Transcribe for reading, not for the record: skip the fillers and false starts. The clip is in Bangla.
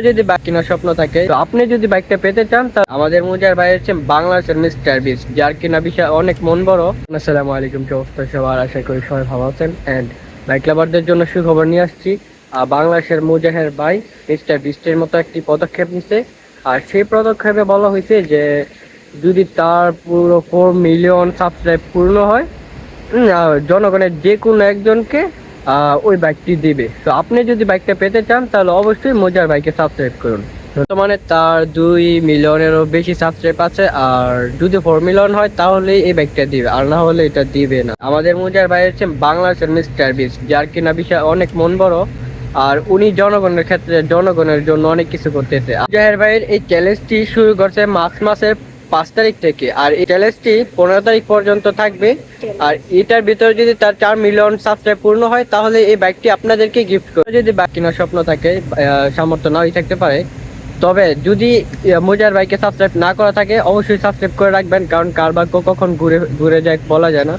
যদি বাইক কেনার স্বপ্ন থাকে, তো আপনি যদি বাইকটা পেতে চান, তাহলে আমাদের মুজার ভাই হচ্ছে বাংলাদেশের মিস্টার বিস, যার কিনা বিষয় অনেক মন বড়। আসসালামু আলাইকুম, কি অবস্থা সবার? আশা করি সবাই ভালো আছেন। এন্ড বাইক লাভারদের জন্য সুখবর নিয়ে আসছি। বাংলাদেশের মুজাহের ভাই মিস্টার বিস্টের মতো একটি পদক্ষেপ নিছে। আর সেই পদক্ষেপে বলা হয়েছে যে যদি তার পুরো 4 মিলিয়ন সাবস্ক্রাইব পূর্ণ হয়, জনগণের যে কোনো একজনকে ওই বাইকটি দিবে। তো আপনি যদি বাইকটা পেতে চান, তাহলে অবশ্যই মজার বাইকে সাবস্ক্রাইব করুন। বর্তমানে তার 2 মিলিয়নেরও বেশি সাবস্ক্রাইব আছে। আর যদি 4 মিলিয়ন হয় তাহলে এই বাইকটা দিবে, আর না হলে এটা দিবে না। আমাদের মজার ভাই হচ্ছে বাংলাদেশের মিস্টার বিস, যার কিনা বিষয় অনেক মন বড়। আর উনি জনগণের ক্ষেত্রে জনগণের জন্য অনেক কিছু করতেছে। জাহের ভাইয়ের এই চ্যালেঞ্জটি শুরু করছে মার্চ মাসের 5 তারিখ থেকে, আর এই চ্যালেঞ্জটি 15 তারিখ পর্যন্ত থাকবে। আর এটার ভিতরে যদি তার 4 মিলিয়ন সাবস্ক্রাইব পূর্ণ হয়, তাহলে এই বাইকটি আপনাদেরকে গিফট করে। যদি বাইক কেনার স্বপ্ন থাকে, সামর্থ্য নাই থাকতে পারে, তবে যদি মুজার বাইকে সাবস্ক্রাইব না করা থাকে, অবশ্যই সাবস্ক্রাইব করে রাখবেন, কারণ কার ভাগ্য কখন ঘুরে ঘুরে যায় বলা যায় না।